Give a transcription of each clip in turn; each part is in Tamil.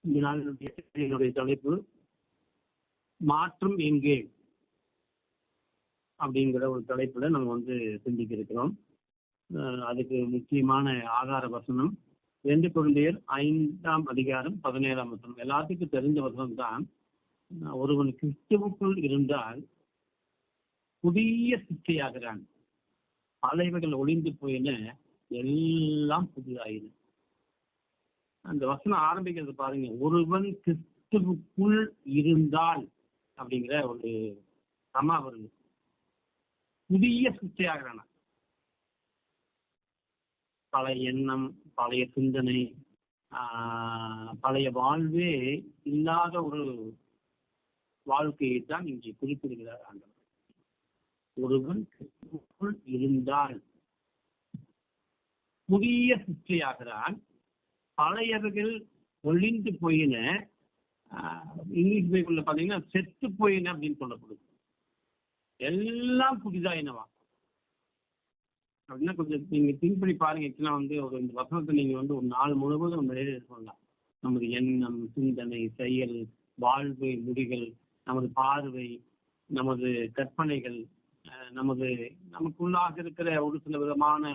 இந்த நாளினுடைய தலைப்பு மாற்றம் எங்கே அப்படிங்கிற ஒரு தலைப்புல நம்ம சிந்திக்க இருக்கிறோம். அதுக்கு முக்கியமான ஆதார வசனம் 2 கொரிந்தியர் 5ஆம் அதிகாரம் 17ஆம் வசனம். எல்லாத்துக்கும் தெரிஞ்ச வசனம் தான். ஒருவன் கிறிஸ்துவுக்குள் இருந்தால் புதிய சிற்றையாகிறான், பழையவைகள் ஒளிந்து போயின, எல்லாம் புதிதாயின. அந்த வசனம் ஆரம்பிக்கிறது பாருங்க, ஒருவன் கிறிஸ்துவுக்குள் இருந்தால் அப்படிங்கிற ஒரு சமா வருது. புதிய சிற்றையாகிறான். பழைய எண்ணம், பழைய சிந்தனை, பழைய வாழ்வே இல்லாத ஒரு வாழ்க்கையை தான் இங்கே குறிப்பிடுகிறார் ஆண்டவர். ஒருவன் கிறிஸ்துவுக்குள் இருந்தால் புதிய சிற்றையாகிறான், பழையவர்கள் ஒளிந்து போயின. இங்கிலீஷ் பைபிள்ல பாத்தீங்கன்னா செத்து போயின அப்படின்னு சொல்லப்படுது. எல்லாம் புதிதாயினவா அப்படின்னா கொஞ்சம் நீங்க திங்க் பண்ணி பாருங்க. ஆக்சுவலா ஒரு இந்த வசனத்தை நீங்க ஒரு நாள் முழுவதும் சொல்லலாம். நமது எண்ணம், சிந்தனை, செயல், வாழ்வு முடிகள், நமது பார்வை, நமது கற்பனைகள், நமக்குள்ளாக இருக்கிற ஒரு சில விதமான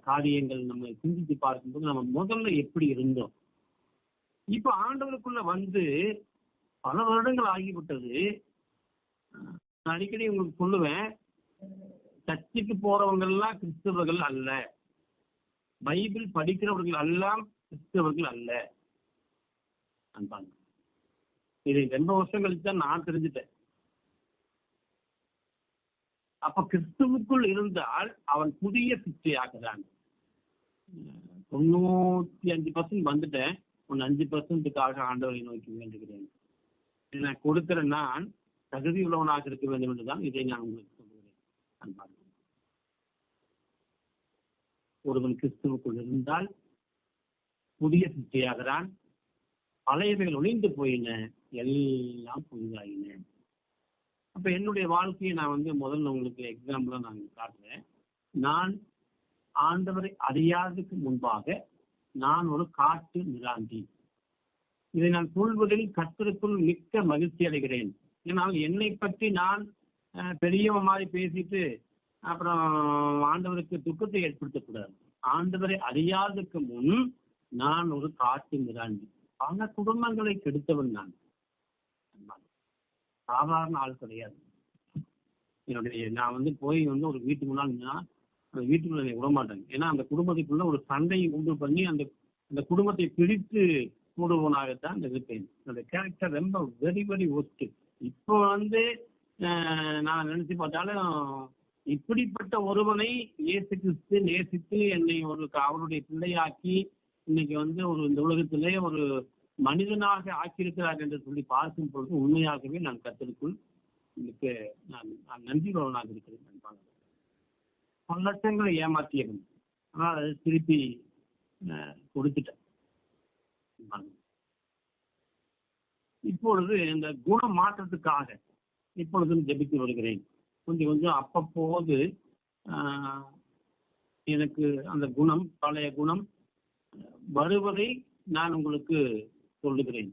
காரியங்கள் நம்ம சிந்தித்து பார்க்கும்போது நம்ம முதல்ல எப்படி இருந்தோம், இப்ப ஆண்டவருக்குள்ள பல வருடங்கள் ஆகிவிட்டது. அடிக்கடி உங்களுக்கு சொல்லுவேன், சர்ச்சுக்கு போறவங்க எல்லாம் கிறிஸ்தவர்கள் அல்ல, பைபிள் படிக்கிறவர்கள் எல்லாம் கிறிஸ்தவர்கள் அல்ல. இதை 2 வருஷம் கழிச்சு தான் நான் தெரிஞ்சுட்டேன். அப்ப கிறிஸ்துவுக்குள் இருந்தால் அவன் புதிய சிற்றையாகிறான். 95% வந்துட்டேன். 5%க்காக ஆண்டவரை நோக்கி வேண்டுகிறேன். நான் கொடுக்கிற நான் தகுதி உள்ளவனாக இருக்க வேண்டும் என்றுதான் இதை நான் உங்களுக்கு சொல்லுகிறேன். ஒருவன் கிறிஸ்துவுக்குள் இருந்தால் புதிய சிற்றையாகிறான், பழையவைகள் ஒளிந்து போயின, எல்லாம் புதிதாயின. அப்ப என்னுடைய வாழ்க்கையை நான் முதல்ல உங்களுக்கு எக்ஸாம்பிளா நான் காட்டுறேன். நான் ஆண்டவரை அறியாததுக்கு முன்பாக நான் ஒரு காட்டு மிராண்டி. இதை நான் சொல்வதில் கர்த்தருக்குள் மிக்க மகிழ்ச்சி அடைகிறேன். ஏன்னால் என்னை பற்றி நான் பெரியவன் மாதிரி பேசிட்டு அப்புறம் ஆண்டவருக்கு துக்கத்தை ஏற்படுத்தக்கூடாது. ஆண்டவரை அறியாததுக்கு முன் நான் ஒரு காட்டு மிராண்டி. பல குடும்பங்களை கெடுத்தவன் நான். சாதாரண ஆள் கிடையாது. நான் போய் ஒரு வீட்டுக்கு முன்னாடினா அந்த வீட்டுக்குள்ள விட மாட்டேன். ஏன்னா அந்த குடும்பத்துக்குள்ள ஒரு சண்டையை உண்டு பண்ணி அந்த குடும்பத்தை பிரித்து மூடுவனாகத்தான் இருப்பேன். அந்த கேரக்டர் ரொம்ப வெரி வெரி ஒஸ்ட். இப்போ நான் நினைச்சு பார்த்தாலும் இப்படிப்பட்ட ஒருவனை இயேசு கிறிஸ்து நேசித்து என்னை அவருடைய பிள்ளையாக்கி இன்னைக்கு இந்த உலகத்திலே ஒரு மனிதனாக ஆக்கியிருக்கிறார் என்று சொல்லி பார்க்கும் பொழுது உண்மையாகவே நான் கர்த்தருக்குள் நான் நன்றி உள்ளவனாக இருக்கிறேன். பல லட்சங்களை ஏமாற்றியவன், ஆனால் அதை திருப்பி கொடுத்துட்டேன். இப்பொழுது இந்த குண மாற்றத்துக்காக இப்பொழுதும் ஜெபித்து வருகிறேன். கொஞ்சம் அப்பப்போது எனக்கு அந்த குணம், பழைய குணம் வருவதை நான் உங்களுக்கு சொல்லுகிறேன்.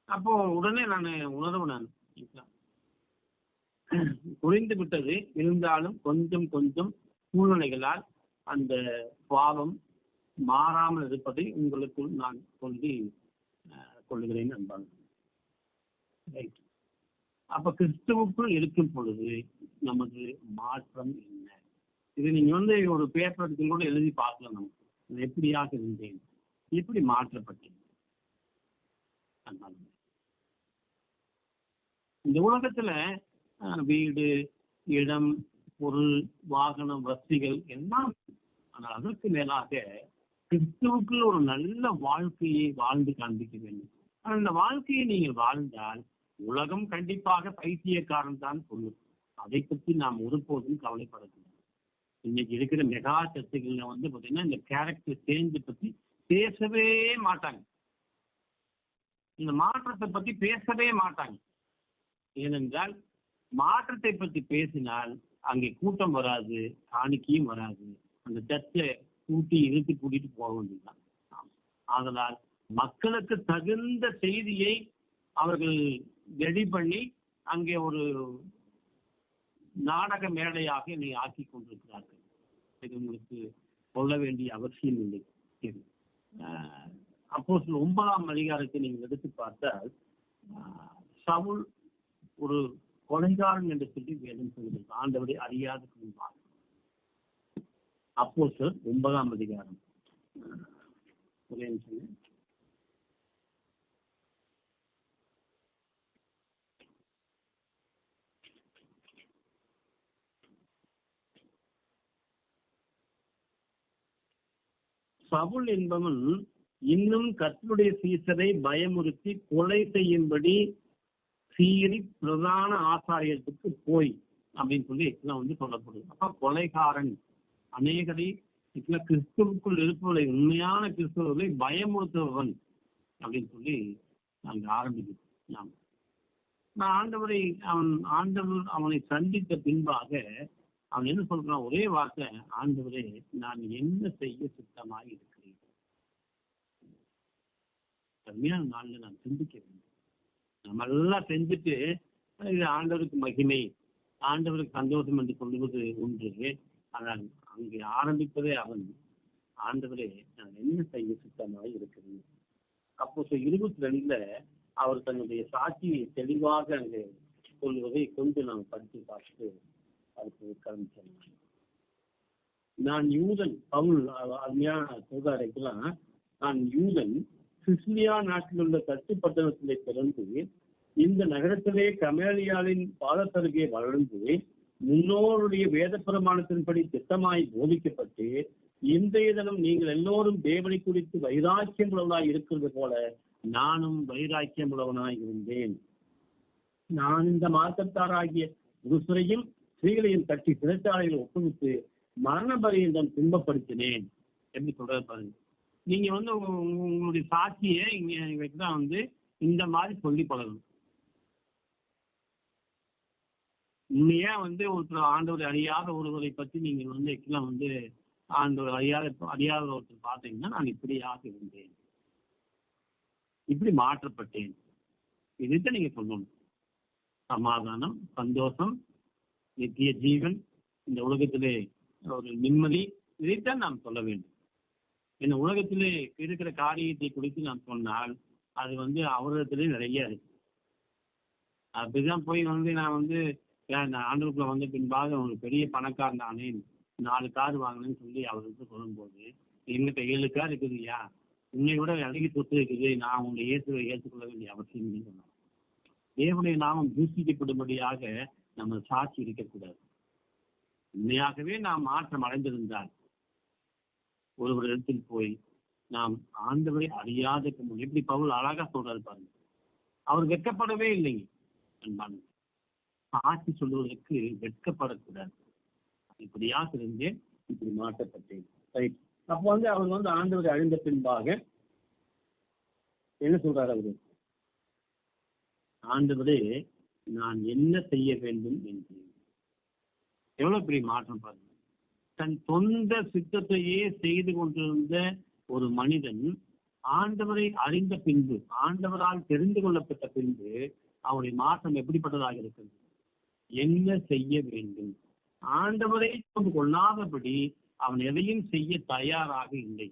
அப்போ உடனே நான் உணர்வு குறைந்து விட்டது. இருந்தாலும் கொஞ்சம் கொஞ்சம் சூழ்நிலைகளால் அந்த பாவம் மாறாமல் இருப்பதை உங்களுக்குள் நான் கொள்ளுகிறேன் நண்பன். அப்ப கிறிஸ்துவுக்குள் இருக்கும் பொழுது நமது மாற்றம் என்ன? இது நீங்க ஒரு பேப்பருக்கு கூட எழுதி பார்க்கலாம். நம்ம எப்படியாக இருந்தேன், எப்படி மாற்றப்பட்டேன். இந்த உலகத்துல வீடு, இடம், பொருள், வாகனம், வசதிகள் எல்லாம், ஆனால் அதற்கு மேலாக கிறிஸ்துவுக்குள் ஒரு நல்ல வாழ்க்கையை வாழ்ந்து காண்பிக்க வேண்டும். அந்த வாழ்க்கையை நீங்கள் வாழ்ந்தால் உலகம் கண்டிப்பாக பைத்தியக்காரன் தான் சொல்லும். அதை பற்றி நாம் ஒருபோதும் கவலைப்படக்கூடாது. இன்னைக்கு இருக்கிற மெகா சர்ச்சைகள்ல பாத்தீங்கன்னா இந்த கேரக்டர் சேஞ்ச் பத்தி பேசவே மாட்டாங்க. இந்த மாற்றத்தை பத்தி பேசவே மாட்டாங்க. ஏனென்றால் மாற்றத்தை பற்றி பேசினால் அங்கே கூட்டம் வராது, காணிக்கையும் வராது. அந்த சர்ச்சை கூட்டிட்டு போக வேண்டியதுதான். ஆதலால் மக்களுக்கு தகுந்த செய்தியை அவர்கள் ரெடி பண்ணி அங்கே ஒரு நாடக மேடையாக என்னை ஆக்கி கொண்டிருக்கிறார்கள். இது உங்களுக்கு சொல்ல வேண்டிய அவசியம் இல்லை. அப்போஸ்தலர் 9ஆம் அதிகாரத்தை நீங்கள் எடுத்து பார்த்தால் சவுல் ஒரு கொலைகாரன் என்று சொல்லி வேதம் சொல்கிறது. ஆண்டவரை அறியாத முன்பாக. அப்போஸ்தலர் 9ஆம் அதிகாரம் ஒரே நிமிஷம். சவுல் என்பவன் இன்னும் கர்த்தருடைய சீசரை பயமுறுத்தி கொலை செய்யும்படி சீறி பிரதான ஆசாரியத்துக்கு போய் அப்படின்னு சொல்லி வந்து சொல்லப்படுது. அப்ப கொலைகாரன் அநேகரை கிறிஸ்துவுக்குள் இருப்பவர்களை, உண்மையான கிறிஸ்தவர்களை பயமுறுத்துபவன் அப்படின்னு சொல்லி நாங்க ஆரம்பிக்கிறோம். ஆண்டவர் அவனை சந்தித்த பின்பாக அவன் என்ன சொல்றான்? ஒரே வார்த்தை, ஆண்டவரே நான் என்ன செய்ய சித்தமாக இருக்கிறேன். கம்மியான நாள்ல நான் சிந்திக்க வேண்டும். நம்ம எல்லாம் செஞ்சுட்டு இது ஆண்டவருக்கு மகிமை, ஆண்டவருக்கு சந்தோஷம் என்று சொல்லுவது ஒன்று. ஆனால் அங்கே ஆரம்பிப்பதே அவன், ஆண்டவரே நான் என்ன செய்ய சித்தமாக இருக்கிறேன். அப்போ 22 அவர் தன்னுடைய சாட்சியை தெளிவாக அங்கே சொல்வதை கொஞ்சம் நாம் படித்து பார்த்து அதுக்கு கலந்து. நான் யூதன், பவுல் அருமையான சோதரைக்கெல்லாம், நான் யூதன், சிசிலியா நாட்டில் உள்ள கட்டுப்பட்டணத்திலே பிறந்து இந்த நகரத்திலே கமேலியாளின் பாதத்தருகே வளர்ந்து முன்னோருடைய வேத பிரமாணத்தின்படி திட்டமாய் போதிக்கப்பட்டு இன்றைய தினம் நீங்கள் எல்லோரும் தேவனை குறித்து வைராக்கியம் உள்ளவனாய் இருக்கிறது போல நானும் வைராக்கியம் உள்ளவனாய் இருந்தேன். நான் இந்த மார்க்கத்தாராகிய புருஷரையும் ஸ்திரீகளையும் கட்டி சிறைச்சாலைகளை ஒப்புவித்து மரண பரியந்தம் துன்பப்படுத்தினேன். எப்படி சொல்றது பாருங்க. நீங்க உங்களுடைய சாட்சியை இங்க இந்த மாதிரி சொல்லி பழகணும். உண்மையா ஒருத்தர் ஆண்டவர் அறியாத ஒருவரை பற்றி நீங்க ஆண்டவர் அறியாத ஒருத்தர் பார்த்தீங்கன்னா, நான் இப்படியாக இருந்தேன், இப்படி மாற்றப்பட்டேன், இதைத்தான் நீங்க சொல்லணும். சமாதானம், சந்தோஷம், நித்திய ஜீவன், இந்த உலகத்திலே ஒரு நிம்மதி, இதைத்தான் நாம் சொல்ல வேண்டும். இந்த உலகத்திலே இருக்கிற காரியத்தை குறித்து நாம் சொன்னால் அது அவரிடத்திலே நிறைய இருக்கு. அப்படிதான் போய் நான் ஆண்டவருக்குள்ள பின்பாக ஒரு பெரிய பணக்காரன் நானே, 4 கார் வாங்கினேன்னு சொல்லி அவருக்கு சொல்லும்போது, எங்கிட்ட 7 கார் இருக்குதுயா, உன்னை விட அதிக சொத்து இருக்குது, நான் உங்களை ஏற்றுக்கொள்ள வேண்டிய அவசியம் இல்லைன்னு சொன்னாங்க. தேவனுடைய நாமம் தூசிக்கப்படும்படியாக நம்ம சாட்சி இருக்கக்கூடாது. உண்மையாகவே நாம் மாற்றம் அடைந்திருந்தால் ஒரு இடத்தில் போய் நாம் ஆண்டவரை அறியாத எப்படி பவுல் அழகா சொல்றாரு பாருங்க. அவர் வெட்கப்படவே இல்லைங்க. அன்பான சாட்சி சொல்லுவதற்கு வெட்கப்படக்கூடாது. இப்படியாக இருந்தேன், இப்படி மாற்றப்பட்டேன். ரைட். அப்போ அவர் ஆண்டவரை அறிந்த பின்பாக என்ன சொல்றாரு அவரு? ஆண்டவரே நான் என்ன செய்ய வேண்டும் என்று. எவ்வளவு பெரிய மாற்றம் பாருங்க. தன் சொந்த சித்தத்தையே செய்து கொண்டிருந்த ஒரு மனிதன் ஆண்டவரை அறிந்த பின்பு, ஆண்டவரால் தெரிந்து கொள்ளப்பட்ட பின்பு அவருடைய மாற்றம் எப்படிப்பட்டதாக இருக்கிறது? என்ன செய்ய வேண்டும்? ஆண்டவரை கொள்ளாதபடி அவன் எதையும் செய்ய தயாராக இல்லை.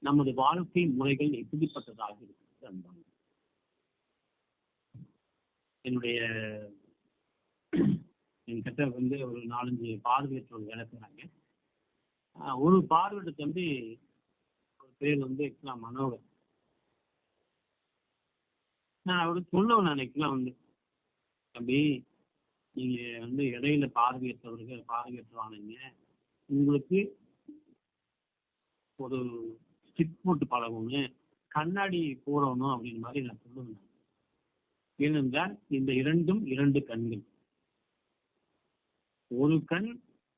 நமது வாழ்க்கை முறைகள் எப்படிப்பட்டதாக இருக்கிறது அன்பான. என்னுடைய என்கிட்ட ஒரு 4-5 பார்வையற்றோர் வேலை செய்றாங்க. ஒரு பார்வையிட்ட தம்பி, ஒரு பேர் மனோகர். நான் அவருக்கு சொல்லுவேன், நான் தம்பி நீங்க இடையில பார்வையற்றவானீங்க, உங்களுக்கு ஒரு ஸ்டிக் போட்டு பழகணும், கண்ணாடி போடணும் அப்படின்னு மாதிரி நான் சொல்லுவேன். ஏனென்றால் இந்த இரண்டும் 2 கண்கள். ஒரு கண்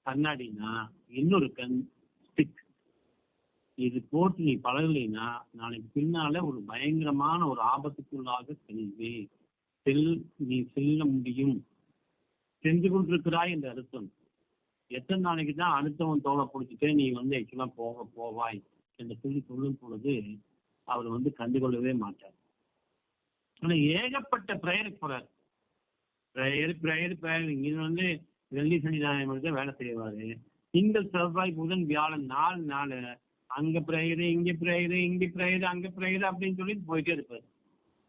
கண்ணாடினா இன்னொரு கண் ஸ்டிக். இது போட்டு நீ பழகலைன்னா நாளைக்கு பின்னால ஒரு பயங்கரமான ஒரு ஆபத்துக்குள்ளாக நீ செல்ல முடியும். சென்று கொண்டிருக்கிறாய் என்ற அர்த்தம். எத்தனை நாளைக்கு தான் அடுத்தவன் தோலை பிடிச்சிட்டே நீ ஆக்சுவலா போவாய் என்று சொல்லும் பொழுது அவர் வந்து கண்டுகொள்ளவே மாட்டார். ஆனா ஏகப்பட்ட ப்ரேயருக்கு போறாரு. ப்ரேயர் இங்க வந்து வெள்ளி சனி ஞாயிறு தான் வேலை செய்வாரு. திங்கள் செவ்வாய் புதன் வியாழன் 4 நாள் அங்க ப்ரேயரு, இங்க ப்ரேயரு, இங்க ப்ரேயரு, அங்க ப்ரேயரு அப்படின்னு சொல்லிட்டு போயிட்டே இருப்பாரு.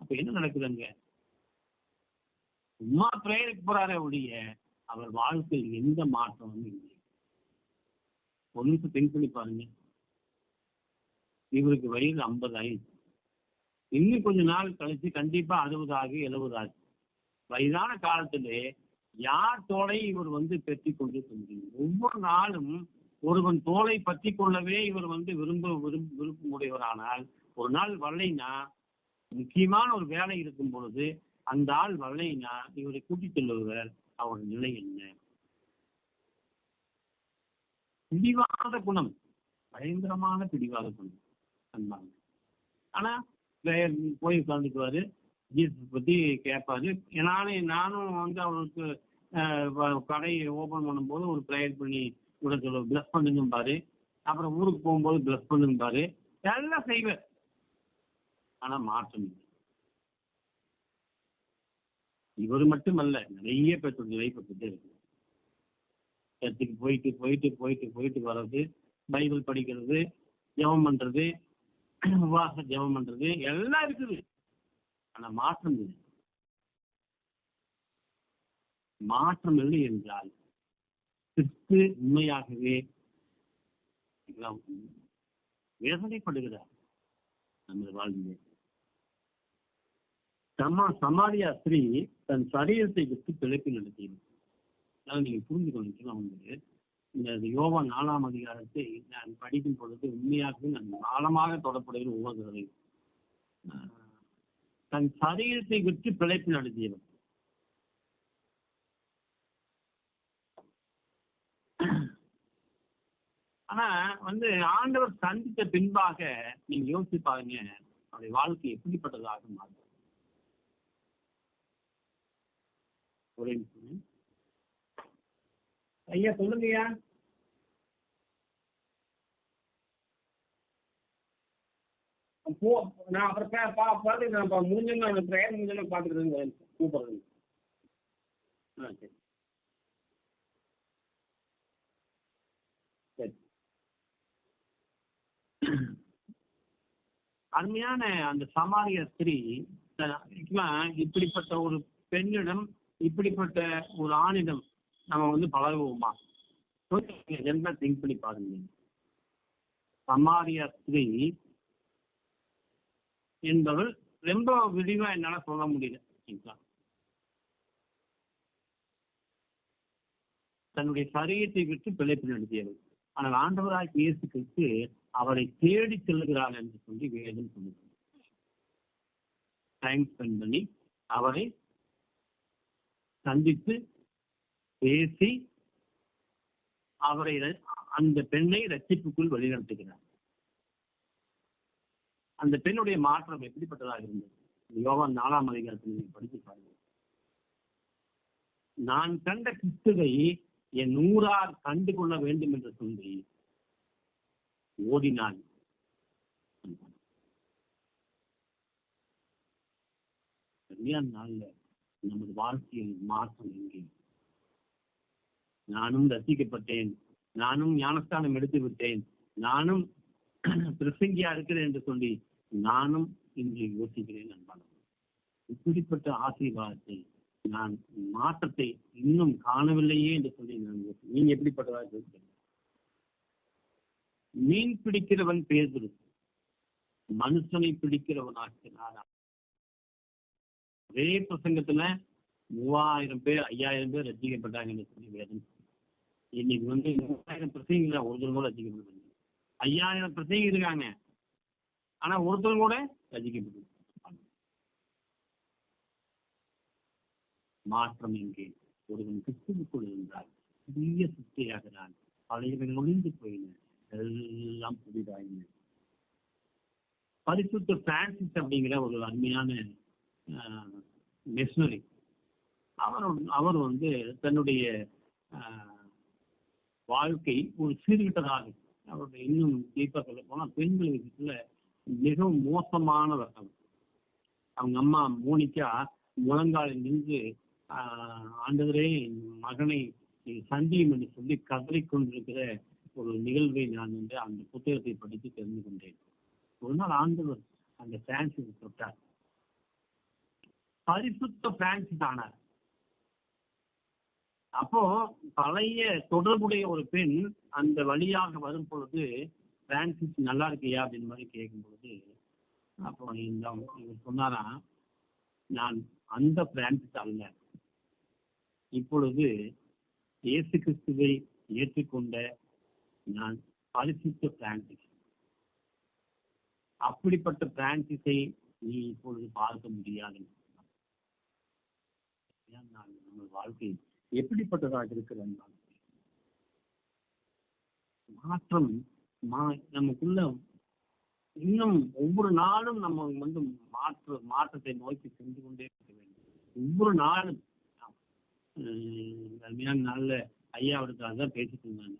அப்ப என்ன நடக்குது அங்க? சும்மா ப்ரேயருக்கு போறாரே ஒழிய அவர் வாழ்க்கையில் எந்த மாற்றமும் இல்லை. ஒரு நிமிஷம் திங்க் பண்ணி பாருங்க. இவருக்கு வயது 50 ஆயிடுச்சு. இன்னும் கொஞ்ச நாள் கழிச்சு கண்டிப்பா 60 ஆகி 70 ஆகும். வயதான காலத்திலே யார் தோளை இவர் வந்து பெற்றிக் கொண்டு முடியும்? ஒவ்வொரு நாளும் ஒருவன் தோளை பற்றி கொள்ளவே இவர் வந்து விருப்பமுடையவரானால், ஒரு நாள் வரலைன்னா, முக்கியமான ஒரு வேலை இருக்கும் பொழுது அந்த ஆள் வரலைன்னா இவரை கூட்டிச் செல்லுவர். அவருடைய நிலை என்ன? பிடிவாத குணம், பயங்கரமான பிடிவாத குணம் அன்பாங்க. ஆனா போய் உட்காந்துக்குவாரு, ஜீசஸ் பத்தி கேட்பாரு. நானும் வந்து அவருக்கு கடை ஓபன் பண்ணும்போது ஒரு ப்ரேயர் பண்ணி கூட சொல்ல பிளஸ் பண்ணுங்க பாரு. அப்புறம் ஊருக்கு போகும்போது பிளஸ் பண்ணுங்க பாரு. எல்லாம் செய்வார். ஆனா மாற்றம் இல்லை. இவர் மட்டுமல்ல, நிறைய பேர் நிலைப்பட்டு இருக்கு. சர்ச்சுக்கு போயிட்டு போயிட்டு போயிட்டு போயிட்டு வர்றது, பைபிள் படிக்கிறது, ஜெபம் பண்றது, உபவாச ஜெபம் பண்றது எல்லாம் இருக்குது. ஆனா மாற்றம் இல்லை. மாற்றம் இல்லை என்றால் கிறிஸ்து உண்மையாகவே வேதனைப்படுகிறார் நமது வாழ்விலே. சமாரியா ஸ்திரீ தன் சரீரத்தை விட்டு பிழைப்பு நடத்தியது. அதாவது நீங்க புரிந்து கொள்ளுங்க, வந்து இந்த யோவான் 4ஆம் அதிகாரத்தை நான் படிக்கும் பொழுது உண்மையாகவே நான் ஆழமாக தொடர்புடைய உணர்கிறது. தன் சரீரத்தை விட்டு பிழைப்பு நடத்தியவர். ஆனா வந்து ஆண்டவர் சந்தித்த பின்பாக நீங்க யோசிச்சு பாருங்க, அவருடைய வாழ்க்கை எப்படிப்பட்டதாக மாறும். ஐயா சொல்லுங்கய்யா. நான் அப்புறம் பார்த்து நான் முடிஞ்சோன்னு ப்ரேயர் முடிஞ்சோன்னு பார்த்துக்கிறேன், கூப்பிடுறேன். சரி சரி. அருமையான அந்த சமாரிய ஸ்திரீ இப்படிப்பட்ட ஒரு பெண்ணிடம், இப்படிப்பட்ட ஒரு ஆணிடம் நம்ம வந்து பழகுவோமா? என்ன திங்க் பண்ணி பாருங்க. சமாரிய ஸ்திரீ என்பவள் ரொம்ப விரிவா என்னால சொல்ல முடியல. தன்னுடைய சரீரத்தை விட்டு பிழைப்பு நடத்தியவர். ஆனால் ஆண்டவராய் இயேசு கிறிஸ்து அவரை தேடி செல்லுகிறார் என்று சொல்லி வேதம் சொல்லுகிறது. டைம் ஸ்பெண்ட் பண்ணி அவரை சந்தித்து பேசி அவரை அந்த பெண்ணை ரட்சிப்புக்குள் வழிநடத்துகிறார். அந்த பெண்ணுடைய மாற்றம் எப்படிப்பட்டதாக இருந்தது? யோவான் 4ஆம் அதிகாரத்தில் நீங்க படித்து பாருங்க. நான் கண்ட கிறிஸ்துவை என் ஊரார் கண்டு கொள்ள வேண்டும் என்று சொல்லி ஓடினான். நாள்ல நமது வாழ்க்கையில் மாற்றம் எங்கே? நானும் ரசிக்கப்பட்டேன், நானும் ஞானஸ்தானம் எடுத்து விட்டேன், நானும் பிரசங்கியா இருக்கிறேன் என்று சொல்லி நானும் இன்று யோசிக்கிறேன் அன்பான. இப்படிப்பட்ட ஆசீர்வாதத்தை நான் மாற்றத்தை இன்னும் காணவில்லையே என்று சொல்லி நான் நீங்க எப்படிப்பட்டதாக இருக்கிறேன்? மீன் பிடிக்கிறவன் பேசுறது மனுஷனை பிடிக்கிறவன் ஆக்கினாரா? ஒரே பிரசங்கத்துல 3000 பேர் 5000 பேர் ரசிக்கப்பட்டாங்கன்னு சொல்லி வேதம். இன்னைக்கு வந்து 3000 பிரசங்க ஒருத்தர் கூட ரசிக்கப்பட்டு, 5000 பிரசங்க இருக்காங்க, ஆனா ஒருத்தர் கூட ரசிக்கப்பட்டு. மாற்றம் எங்கே? ஒருவன் கிறிஸ்துவுக்குள் இருந்தால் புதிய சிருஷ்டியாகிறான். பழையவன் ஒளிந்து போயின, எல்லாம் புதிதாயின. பரிசுத்த பிரான்சிஸ் அப்படிங்கிற ஒரு அருமையான மிஷனரி, அவர் வந்து தன்னுடைய வாழ்க்கை ஒரு சீர்கிட்டதாக, அவருடைய இன்னும் டீப்பா சொல்ல போனா பெண்கள் விஷயத்துல மிகவும் மோசமான ரகம். அவங்க அம்மா மோனிகா முழங்காலில் நின்று ஆண்டவரே மகனை சந்தியும் என்று சொல்லி கதறிக்கொண்டிருக்கிற ஒரு நிகழ்வை நான் வந்து அந்த புத்தகத்தை படித்து தெரிந்து கொண்டேன். ஒரு நாள் ஆண்டவர் அந்த பிரான்சிஸ் தொட்டார். பரிசுத்த பிரான்சிஸ் ஆனார். அப்போ பழைய தொடர்புடைய ஒரு பெண் அந்த வழியாக வரும் பொழுது, பிரான்சிஸ் நல்லா இருக்கியா அப்படின்னு மாதிரி கேட்கும் பொழுது, அப்போ இவர் சொன்னாரா, நான் அந்த பிரான்சிஸ் அல்ல, இப்பொழுது இயேசு கிறிஸ்துவை ஏற்றுக்கொண்ட நான் பரிசுத்த பிரான்சிஸ். அப்படிப்பட்ட பிரான்சிஸை நீ இப்பொழுது பார்க்க முடியாது. நம்ம வாழ்க்கை எப்படிப்பட்டதாக இருக்கிறது? மாற்றம் நமக்குள்ள இன்னும் ஒவ்வொரு நாளும் நம்ம வந்து மாற்றத்தை நோக்கி சென்று கொண்டே இருக்க வேண்டும். ஒவ்வொரு நாளும் அருமையான நாள்ல ஐயாவிடத்தான் தான் பேசிட்டு இருந்தாங்க.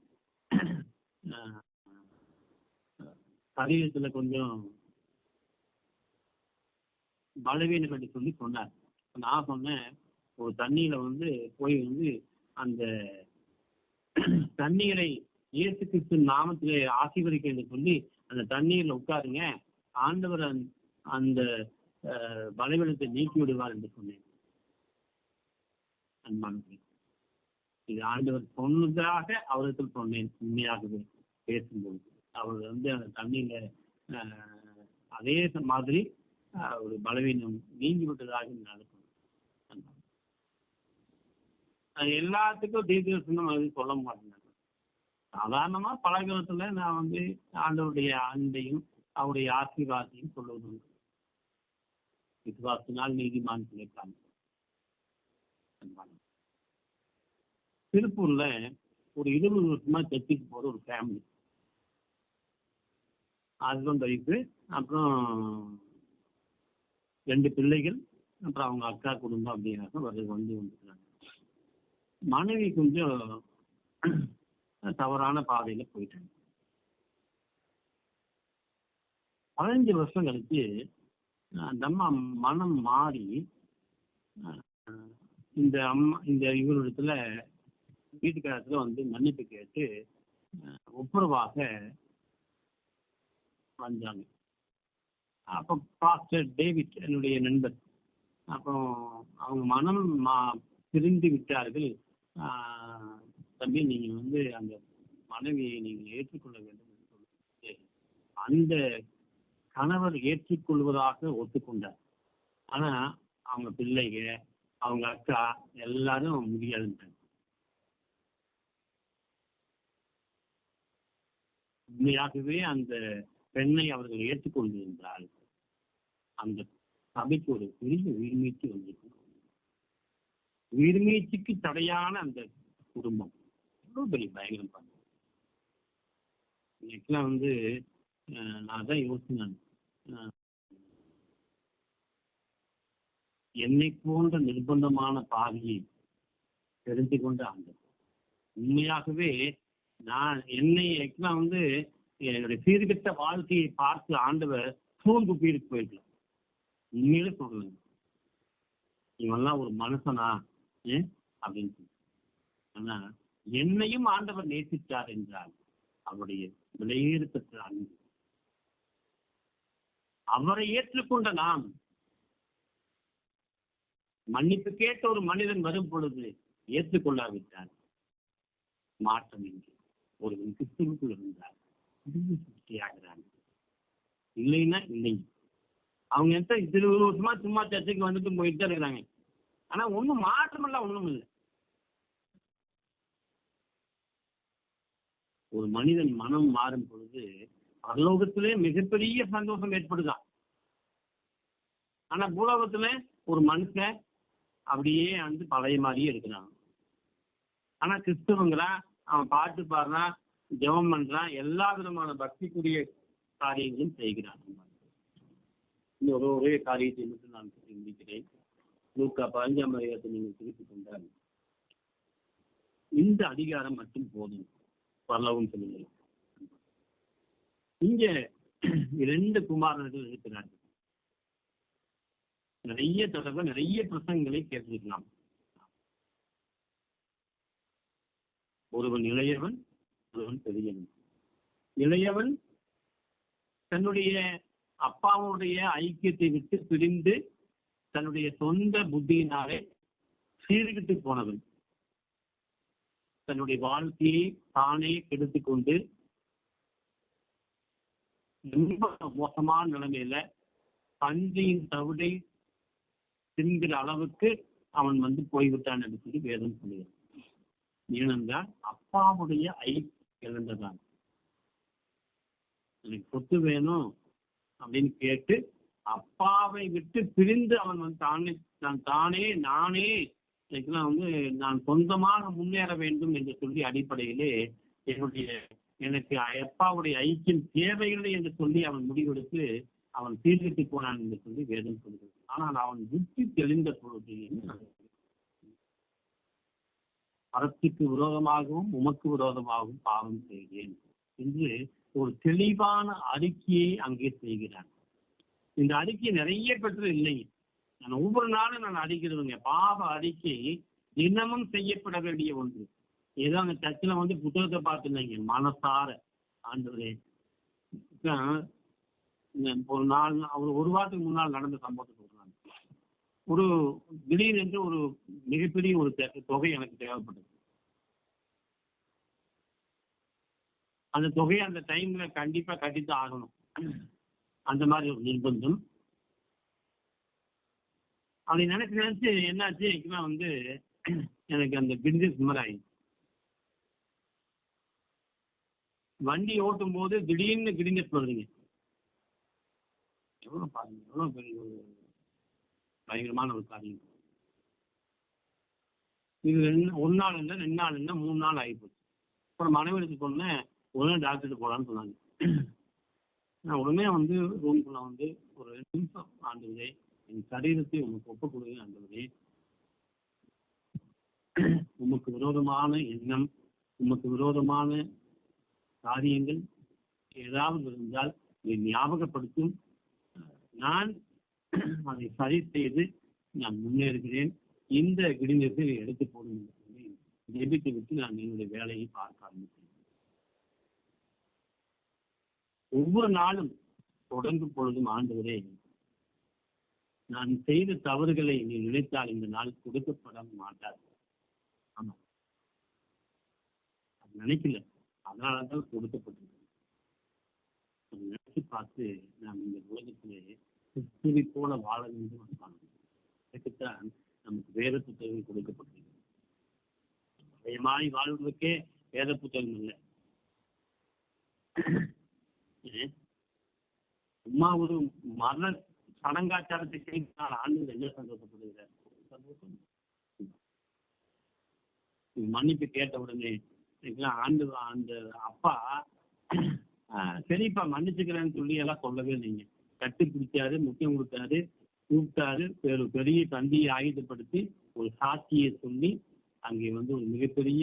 சரீரத்துல கொஞ்சம் பலவீனம் என்று சொல்லி சொன்னார். நான் சொன்னேன், ஒரு தண்ணியில வந்து போய் வந்து அந்த தண்ணீரை இயேசு கிறிஸ்து நாமத்திலே ஆசீர்வதிக்க என்று சொல்லி அந்த தண்ணீர்ல உட்காருங்க, ஆண்டவர் அந்த பலவீனத்தை நீக்கி விடுவார் என்று சொன்னேன். அன்பானது, இது ஆண்டவர் சொன்னதாக அவருக்கு சொன்னேன். உண்மையாகவே பேசும்போது அவர் வந்து அந்த தண்ணியில அதே மாதிரி ஒரு பலவீனம் நீங்கி விட்டதாக நடக்கும். எல்லாத்துக்கும் தீர்க்கதரிசனம் அது சொல்ல மாட்டேங்க. சாதாரணமா பழகிறதுல நான் வந்து ஆண்டவருடைய அன்பையும் அவருடைய ஆசீர்வாதத்தையும் சொல்லுவது. விசுவாசத்தினால் நீதிமான் பிழைப்பாங்க. திருப்பூர்ல ஒரு 20 வருஷமா சர்ச்சுக்கு போற ஒரு ஃபேமிலி, ஹஸ்பண்ட் ஒய்ஃபு, அப்புறம் 2 பிள்ளைகள், அப்புறம் அவங்க அக்கா குடும்பம் அப்படின்னாக்க வந்துருக்காங்க. மனைவி கொஞ்சம் தவறான பாதையில போயிட்டாங்க. 15 வருஷம் கழிச்சு அந்த அம்மா மனம் மாறி இந்த இவரிடத்துல வீட்டுக்காரத்துல வந்து மன்னிப்பு கேட்டு ஒப்புரவாக வந்தாங்க. அப்போ பாஸ்டர் டேவிட் என்னுடைய நண்பர், அப்புறம் அவங்க மனம் பிரிந்து விட்டார்கள். தம்பி, நீங்க வந்து அந்த மனைவியை நீங்கள் ஏற்றுக்கொள்ள வேண்டும் என்று சொல்லி அந்த கணவர் ஏற்றுக்கொள்வதாக ஒத்துக்கொண்டார். ஆனா அவங்க பிள்ளைங்க, அவங்க அக்கா எல்லாரும் முடியாதுன்றாங்க. உண்மையாகவே அந்த பெண்ணை அவர்கள் ஏற்றுக்கொண்டிருந்தால் அந்த சபைக்கு ஒரு பெரிய உயிர்மீட்சி வந்திருக்கும். உயிர்மீட்சிக்கு தடையான அந்த குடும்பம் எவ்வளவு பெரிய பயங்கரம் பண்ண. இன்னைக்கெல்லாம் வந்து நான் தான் யோசினேன், என்னை போன்ற நிர்பந்தமான பாதையை தெரிந்து கொண்ட ஆண்டவர் உண்மையாகவே என்னை வந்து என்னுடைய சீர்கெட்ட வாழ்க்கையை பார்த்து ஆண்டவர் சூழ்ந்து போயிருக்கலாம். உண்மையில சொல்லுங்க, இவெல்லாம் ஒரு மனுஷனா அப்படின்னு சொல்லி. ஆனா என்னையும் ஆண்டவர் நேசித்தார் என்றால் அவருடைய விலையேறப்பட்ட அன்பு. அவரை ஏற்றுக்கொண்ட நாம் மன்னிப்பு கேட்ட ஒரு மனிதன் வரும் பொழுது ஏற்றுக்கொள்ளாவிட்டார் மாற்றம் இன்றி ஒரு கிறிஸ்துவுக்குள் இருந்தார் ஆகிறாங்க. இல்லைன்னா இல்லை. அவங்க 20 வருஷமா சும்மா சர்ச்சைக்கு வந்துட்டு போயிட்டு தான் இருக்கிறாங்க. ஆனா ஒண்ணும் மாற்றம் இல்ல, ஒண்ணும் இல்லை. ஒரு மனிதன் மனம் மாறும் பொழுது பரலோகத்திலே மிகப்பெரிய சந்தோஷம் ஏற்படுதான். ஆனா பூலோகத்துல ஒரு மனுஷன் அப்படியே வந்து பழைய மாதிரியே இருக்கிறான். ஆனா கிறிஸ்தவங்களா அவன் பாட்டு பாடுறான், ஜெபம் பண்றான், எல்லா விதமான பக்திக்குரிய காரியங்களும் செய்கிறான். ஒரே காரியத்தை மட்டும் நான் சிந்திக்கிறேன். லூக்கா 15ஆம் அதிகாரத்தை நீங்கள் திருப்பிக் கொண்டால் இந்த அதிகாரம் மட்டும் போதும், பரலோகம் சொல்லுங்கள். இங்க 2 குமாரர்கள் இருக்கிறார்கள். நிறைய தடவை நிறைய பிரசங்களை கேட்டிருக்கலாம். ஒருவன் இளையவன், ஒருவன் பெரியவன். இளையவன் தன்னுடைய அப்பாவுடைய ஐக்கியத்தை விட்டு பிரிந்து தன்னுடைய சொந்த புத்தியினாலே சீர்கிட்டு போனவன். தன்னுடைய வாழ்க்கையை தானே கெடுத்துக் கொண்டு ரொம்ப மோசமான நிலைமையில பன்றியின் தவிடை தின்கிற அளவுக்கு அவன் போய்விட்டான் என்று சொல்லி வேதம் சொல்லுகிறான். ஏனென்றால் அப்பாவுடைய ஐக்கியம் இழந்ததான். எனக்கு சொத்து வேணும் அப்படின்னு கேட்டு அப்பாவை விட்டு பிரிந்து அவன் தானே நானே நான் சொந்தமாக முன்னேற வேண்டும் என்று சொல்லி அடிப்படையிலே எனக்கு அப்பாவுடைய ஐக்கியம் தேவையில்லை என்று சொல்லி அவன் முடிவெடுத்து அவன் சீர்கட்டி போனான் என்று சொல்லி வேதம் சொல்கிறது. ஆனால் அவன் புத்தி தெளிந்த பொழுது அறத்துக்கு விரோதமாகவும் உமக்கு விரோதமாகவும் பாவம் செய்கிறேன் என்று ஒரு தெளிவான அறிக்கையை அங்கே செய்கிறான். இந்த அறிக்கை நிறைய பெற்று இல்லை. நான் ஒவ்வொரு நாளும் நான் அறிக்கிறதுங்க. பாவ அறிக்கை தினமும் செய்யப்பட வேண்டிய ஒன்று. ஏதோ அந்த சர்ச்சில் புத்தகத்தை பார்த்துருந்தீங்க மனசார ஆண்டவரே. ஒரு நாள் ஒரு வாரத்துக்கு முன்னால் நடந்த சம்பவத்தை சொல்றாங்க. ஒரு திடீரென்று ஒரு மிகப்பெரிய ஒரு தொகை எனக்கு தேவைப்பட்டது. அந்த தொகையை அந்த டைம்ல கண்டிப்பா கட்டித்தான் ஆகணும். அந்த மாதிரி ஒரு நிர்பந்தம். அப்படி நினைச்சு என்னாச்சு எனக்கு அந்த பிசினஸ் மாதிரி ஆயிடுச்சு. வண்டி ஓட்டும் போது திடீர்னு கிடினஸ் வருதுங்க. எவ்வளவு பாருங்க, எவ்வளவு பெரிய ஒரு பயங்கரமான ஒரு காரியம். இது ஒரு நாள் இல்லை, 2 நாள் இல்லை, 3 நாள் ஆகிப்போச்சு. அப்புறம் மனைவிக்கு சொன்னேன், உடனே டாக்டருக்கு போகலான்னு சொன்னாங்க. நான் உடனே ரூம்குள்ள ஒரு 2 நிமிஷம், ஆண்டவரே என் சரீரத்தை உனக்கு ஒப்புக் கொடுங்க ஆண்டவரே. உமக்கு விரோதமான எண்ணம், உமக்கு விரோதமான காரியங்கள் ஏதாவது இருந்தால் ஞாபகப்படுத்தும். நான் அதை சரி செய்து நான் முன்னேறுகிறேன். இந்த கிடினத்தை எடுத்து போடும் சொல்லி ஜெபித்து விட்டு நான் என்னுடைய வேலையை பார்க்க ஆரம்பித்தேன். ஒவ்வொரு நாளும் தொடங்கும் பொழுதும் ஆண்டவரே, நான் செய்த தவறுகளை நீ நினைத்தால் இந்த நாள் கொடுக்கப்பட மாட்டார். ஆமா, அது நினைக்கல, அதனாலதான் கொடுக்கப்பட்டிருக்கு. நினைச்சு பார்த்து நாம் இந்த உலகத்திலே கிறிஸ்துவை போல வாழ வேண்டும் என்று அதுக்குத்தான் நமக்கு வேத புத்தகம் கொடுக்கப்பட்டிருக்கு. பயமாய் வாழ்வதற்கே வேத புத்தகம் இல்லை. சும்மா ஒரு மரண சடங்காச்சாரத்தை செய்தால் ஆண்டு என்ன சந்தோஷப்படுகிறார்? சந்தோஷம். மன்னிப்பு கேட்ட உடனே ஆண்டு அந்த அப்பா சரிப்பா மன்னிச்சுக்கிறேன்னு சொல்லி எல்லாம் சொல்லவே இல்லைங்க. கட்டி பிடிச்சாரு, முக்கியம் கொடுத்தாரு, கூப்பிட்டாரு, பெரிய தந்தியை ஆயுதப்படுத்தி ஒரு சாட்சியை சொல்லி அங்கே ஒரு மிகப்பெரிய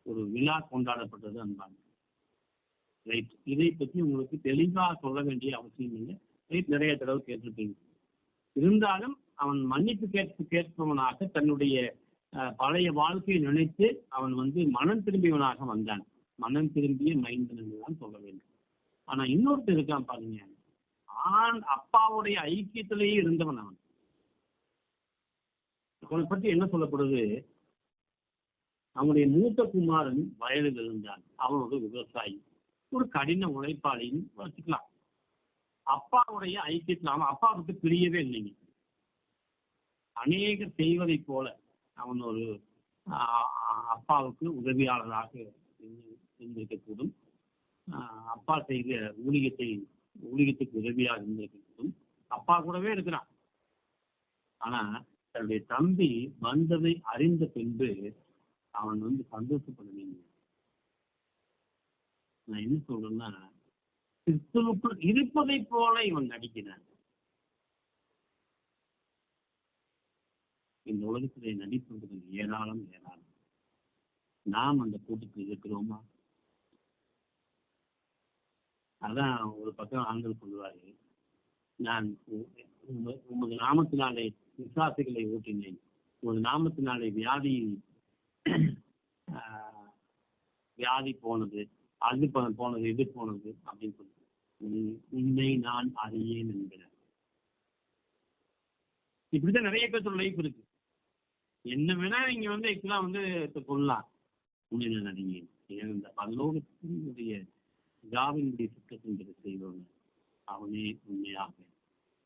ஒரு விழா கொண்டாடப்பட்டது அன்பாங்க. ரைட், இதை பற்றி உங்களுக்கு தெளிவாக சொல்ல வேண்டிய அவசியம் இல்லை. ரைட், நிறைய தடவை கேட்டிருப்பீங்க. இருந்தாலும் அவன் மன்னிப்பு கேட்பவனாக தன்னுடைய பழைய வாழ்க்கையை நினைத்து அவன் மனம் திரும்பியவனாக வந்தான். மனம் திரும்பிய மைந்தன் தான் சொல்ல வேண்டும். ஆனா இன்னொருத்தர் இருக்கான் பாருங்க, அப்பாவுடைய ஐக்கியத்திலேயே இருந்தவன். அவனை பற்றி என்ன சொல்லப்படுது? அவனுடைய மூத்த குமாரன் வயலில் இருந்தான். அவன் ஒரு விவசாயி, ஒரு கடின உழைப்பாளின்னு வச்சுக்கலாம். அப்பாவுடைய ஐக்கியத்தில் அவன் அப்பாவுக்கு பிரியவே இல்லைங்க. அநேகர் செய்வதை போல அவன் ஒரு அப்பாவுக்கு உதவியாளராக இருந்திருக்கக்கூடும். அப்பா செய்த ஊழியத்துக்கு உதவியாக இருந்திருக்கக்கூடும். அப்பா கூடவே இருக்கிறான். ஆனா தன்னுடைய தம்பி வந்ததை அறிந்த பின்பு அவன் சந்தோஷப்படலைங்க. நான் என்ன சொல்றேன்னா, கிறிஸ்துவுக்குள் இருப்பதை போல இவன் நடிக்கிறான். இந்த உலகத்திலே நடிப்பது ஏராளம். நாம் அந்த கூட்டத்தில் இருக்கிறோமா? அதான் ஒரு பக்கம் ஆண்கள் சொல்லுவாரு, நான் உமது நாமத்தினாலே விசுவாசிகளை ஊட்டினேன், உமது நாமத்தினாலே வியாதி போனது, அது போனது, இது போனது அப்படின்னு சொல்லி உன்னை நான் அறியேன் என்கிறேன். இப்படிதான் நிறைய பேர் லைஃப் இருக்கு. என்ன வேணா நீங்க ஆக்சுவலா சொல்லலாம், உன்னை நான் அறியேன். இந்த பரலோகத்தினுடைய பிதாவினுடைய சுத்தத்தின் செய்தவன் அவனே உண்மையாக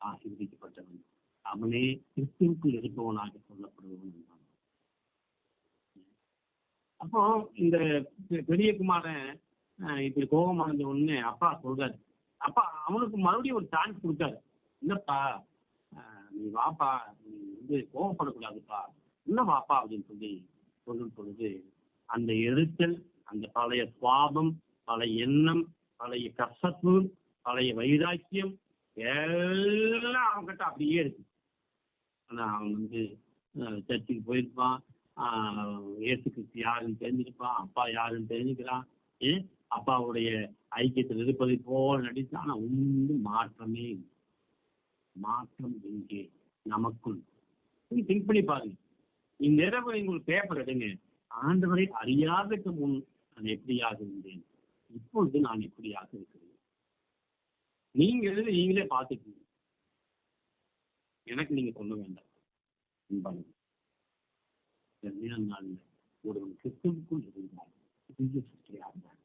ஆசீர்வதிக்கப்பட்டவன், அவனே கிறிஸ்துவுக்குள் இருப்பவனாக சொல்லப்படுபவன் என்றான். அப்போ இந்த பெரிய குமாரன் இப்படி கோபம் அடைஞ்ச உடனே அப்பா சொல்றாரு, அப்பா அவனுக்கு மறுபடியும் ஒரு சான்ஸ் கொடுத்தாரு. இல்லப்பா நீ வாப்பா, நீ கோபப்படக்கூடாதுப்பா, என்ன வாப்பா அப்படின்னு சொல்லி சொல்லும் பொழுது அந்த எரிச்சல், அந்த பழைய சுவாபம், பழைய எண்ணம், பழைய கசப்பு, பழைய வைராக்கியம் எல்லாம் அவன்கிட்ட அப்படியே இருக்கு. ஆனா அவன் சர்ச்சுக்கு போயிருப்பான், இயேசு கிறிஸ்து யாருன்னு தெரிஞ்சிருப்பான், அப்பா யாருன்னு தெரிஞ்சுக்கிறான், அப்பாவுடைய ஐக்கியத்தில் இருப்பதை போல் நடித்தான். ஆனா ஒன்றும் மாற்றமே இல்லை. மாற்றம் எங்கே? நமக்குள். திங்க் பண்ணி பாருங்க. இந்நிரவு உங்களுக்கு பேப்பர் எடுங்க, ஆண்டவரை அறியாததுக்கு முன் நான் எப்படியாக இருந்தேன், இப்பொழுது நான் எப்படியாக இருக்கிறேன். நீங்க எழுதி நீங்களே பார்த்துக்கீங்க, எனக்கு நீங்க சொல்ல வேண்டாம். ஒருவன் கிறிஸ்துவுக்குள் இருந்தால் புதிய சிருஷ்டியாக இருந்தான்,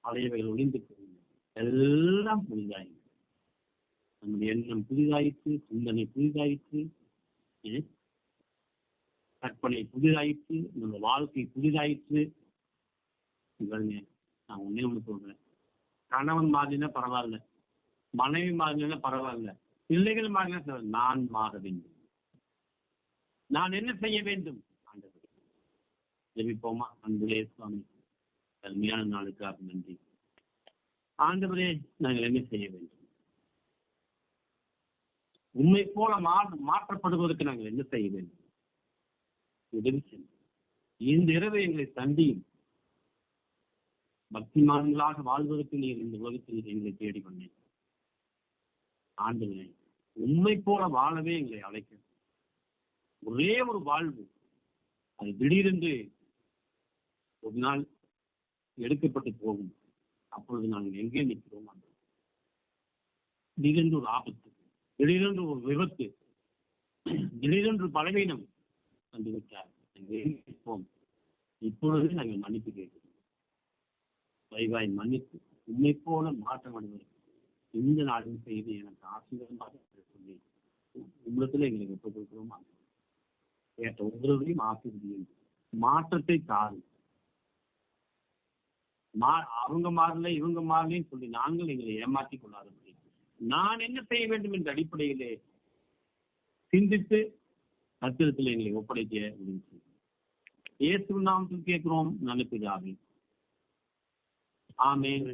பழையவைகள் ஒளிந்து போயிருந்தன, எல்லாம் புதிதாயிற்று. நம்முடைய எண்ணம் புதிதாயிற்று, சிந்தனை புதிதாயிற்று, கற்பனை புதிதாயிற்று, நம்ம வாழ்க்கை புதிதாயிற்று. நான் ஒன்னே ஒண்ணு சொல்றேன், கணவன் மாறினா பரவாயில்ல, மனைவி மாறினா பரவாயில்ல, பிள்ளைகள் மாறினா நான் மாற வேண்டும். நான் என்ன செய்ய வேண்டும்? ஆண்டவரே ஜெபிப்போமா? அன்புலே சுவாமி, அருமையான நாளுக்காக நன்றி. ஆண்டவரே, நாங்கள் என்ன செய்ய வேண்டும்? உண்மை போல மாற்றப்படுவதற்கு நாங்கள் என்ன செய்ய வேண்டும்? உதவி செய்யும். இந்த இரவு எங்களை சந்தியும். பக்திமான்களாக வாழ்வதற்கு நீர் இந்த உலகத்தில் எங்களை தேடி கொண்டேன். ஆண்டவரே, உண்மை போல வாழவே எங்களை அழைக்க. ஒரே ஒரு வாழ்வு, அது திடீரென்று ஒரு நாள் எடுக்கப்பட்டு போகும். அப்பொழுது நாங்கள் எங்கே நிற்கிறோம்? திடீரென்று ஒரு ஆபத்து, திடீரென்று ஒரு விபத்து, திடீரென்று பலவீனம் வந்துவிட்டார். இப்பொழுது நாங்கள் மன்னிப்பு கேட்கிறோம். வைவாய் மன்னிப்பு உண்மை போல மாற்றம் அடைவதற்கு இந்த நாளின் செய்து எனக்கு ஆசீர்வாதமாக சொல்லி உங்களிடத்துல எங்களுக்கு ஒப்புக் கொடுக்கிறோமா? கேட்ட ஒவ்வொருவரையும் ஆசீர்வதியும். மாற்றத்தை தாரும். அவங்க மாறல, இவங்க மாறலன்னு சொல்லி நாங்கள் எங்களை ஏமாற்றிக் கொள்ளாதபடி நான் என்ன செய்ய வேண்டும் என்ற அடிப்படையிலே சிந்தித்து கர்த்தரிடத்தில் எங்களை ஒப்படைக்க முடியும். இயேசு நாமத்தில் கேட்கிறோம் நல்ல பிதாவே, ஆமென்.